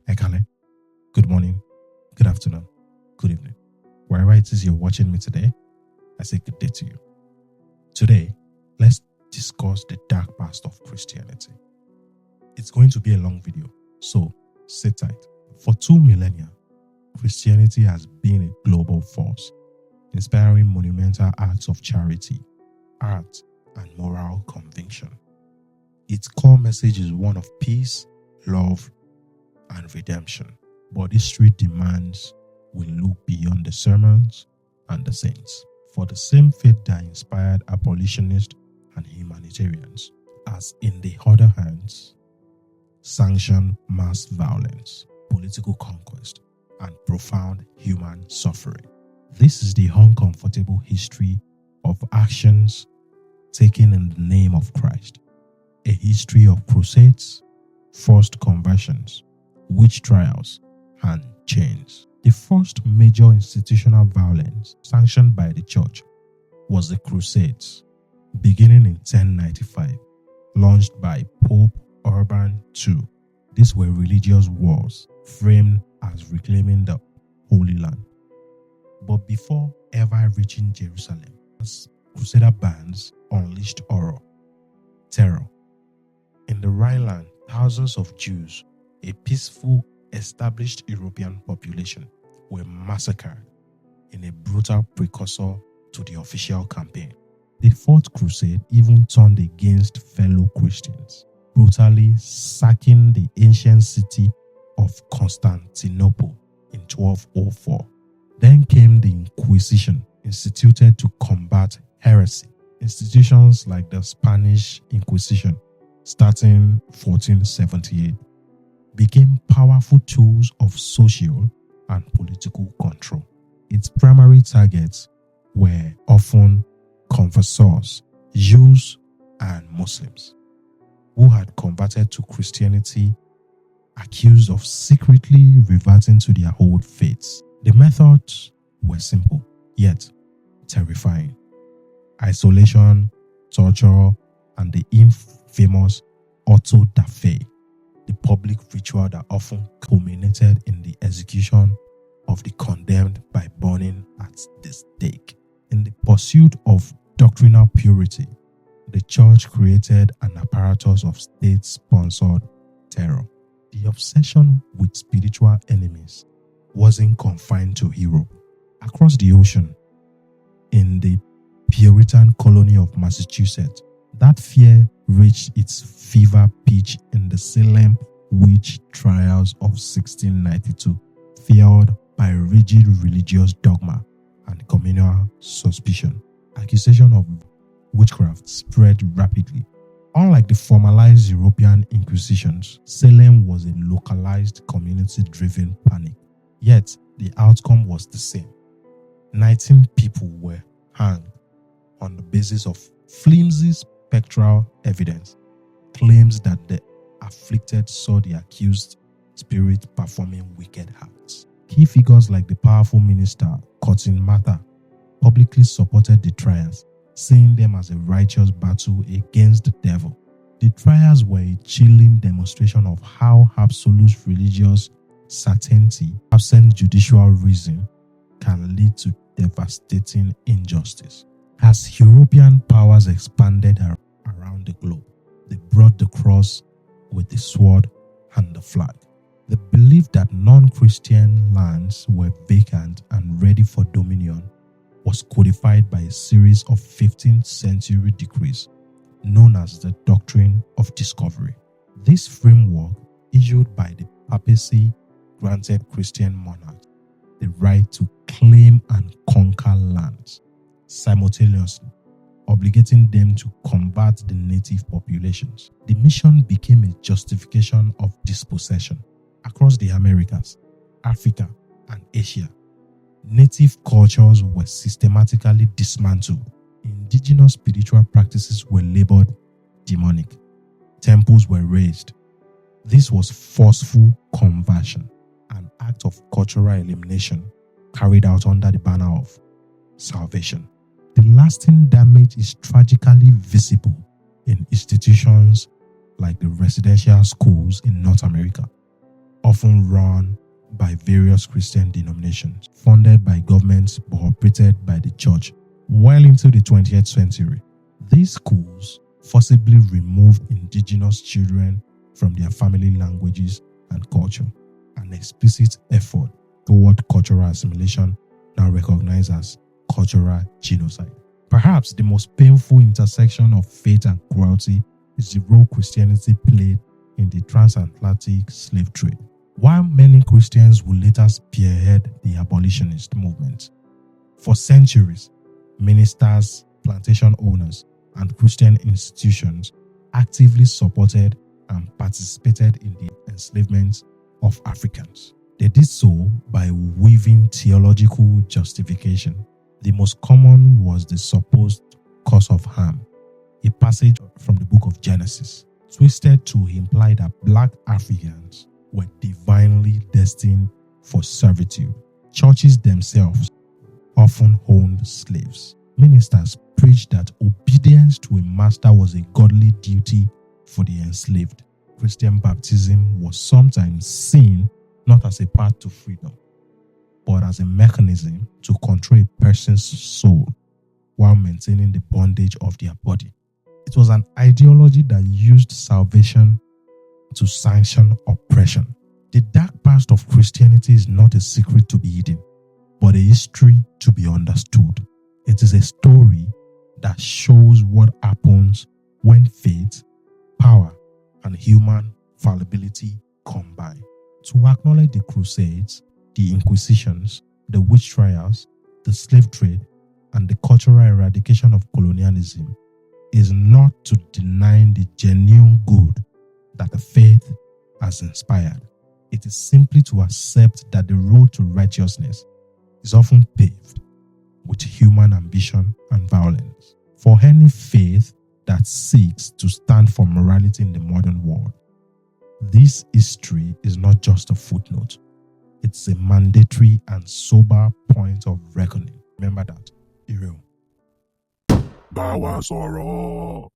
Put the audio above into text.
Ekale, good morning, good afternoon, good evening. Wherever it is you're watching me today, I say good day to you. Today, let's discuss the dark past of Christianity. It's going to be a long video, so sit tight. For 2 millennia, Christianity has been a global force, inspiring monumental acts of charity, art, and moral conviction. Its core message is one of peace, love, and redemption. But history demands we look beyond the sermons and the saints. For the same faith that inspired abolitionists and humanitarians, as in the other hands, sanctioned mass violence, political conquest, and profound human suffering. This is the uncomfortable history of actions taken in the name of Christ. A history of crusades, forced conversions, witch trials, and chains. The first major institutional violence sanctioned by the church was the Crusades, beginning in 1095, launched by Pope Urban II. These were religious wars framed as reclaiming the Holy Land. But before ever reaching Jerusalem, Crusader bands unleashed terror. In the Rhineland, thousands of Jews, a peaceful, established European population, were massacred in a brutal precursor to the official campaign. The Fourth Crusade even turned against fellow Christians, brutally sacking the ancient city of Constantinople in 1204. Then came the Inquisition, instituted to combat heresy. Institutions like the Spanish Inquisition, starting 1478, became powerful tools of social and political control. Its primary targets were often conversos, Jews, and Muslims who had converted to Christianity, accused of secretly reverting to their old faiths. The methods were simple, yet terrifying. Isolation, torture, and the infamous auto da fe, the public ritual that often culminated in the execution of the condemned by burning at the stake. In the pursuit of doctrinal purity, the church created an apparatus of state-sponsored terror. The obsession with spiritual enemies wasn't confined to Europe. Across the ocean, in the Puritan colony of Massachusetts, that fear reached its fever pitch in the Salem witch trials of 1692, fueled by rigid religious dogma and communal suspicion. Accusation of witchcraft spread rapidly. Unlike the formalized European Inquisitions, Salem was a localized, community-driven panic. Yet, the outcome was the same. 19 people were hanged on the basis of flimsy spectral evidence, claims that the afflicted saw the accused spirit performing wicked acts. Key figures like the powerful minister Cotton Mather publicly supported the trials, seeing them as a righteous battle against the devil. The trials were a chilling demonstration of how absolute religious certainty, absent judicial reason, can lead to devastating injustice. As European powers expanded around the globe, they brought the cross with the sword and the flag. The belief that non-Christian lands were vacant and ready for dominion was codified by a series of 15th century decrees known as the Doctrine of Discovery. This framework, issued by the papacy, granted Christian monarchs the right to claim and conquer lands, simultaneously obligating them to combat the native populations. The mission became a justification of dispossession. Across the Americas, Africa, and Asia, native cultures were systematically dismantled. Indigenous spiritual practices were labeled demonic. Temples were razed. This was forceful conversion, an act of cultural elimination carried out under the banner of salvation. The lasting damage is tragically visible in institutions like the residential schools in North America, often run by various Christian denominations, funded by governments but operated by the church. Well into the 20th century, these schools forcibly removed indigenous children from their family languages and culture, an explicit effort toward cultural assimilation now recognized as cultural genocide. Perhaps the most painful intersection of faith and cruelty is the role Christianity played in the transatlantic slave trade. While many Christians would later spearhead the abolitionist movement, for centuries, ministers, plantation owners, and Christian institutions actively supported and participated in the enslavement of Africans. They did so by weaving theological justification. The most common was the supposed cause of harm, a passage from the book of Genesis, twisted to imply that black Africans were divinely destined for servitude. Churches themselves often owned slaves. Ministers preached that obedience to a master was a godly duty for the enslaved. Christian baptism was sometimes seen not as a path to freedom, but as a mechanism to control a person's soul while maintaining the bondage of their body. It was an ideology that used salvation to sanction oppression. The dark past of Christianity is not a secret to be hidden, but a history to be understood. It is a story that shows what happens when faith, power, and human fallibility combine. To acknowledge the Crusades, the Inquisitions, the witch trials, the slave trade, and the cultural eradication of colonialism is not to deny the genuine good that the faith has inspired. It is simply to accept that the road to righteousness is often paved with human ambition and violence. For any faith that seeks to stand for morality in the modern world, this history is not just a footnote. It's a mandatory and sober point of reckoning. Remember that. Iro. Bawa Soro.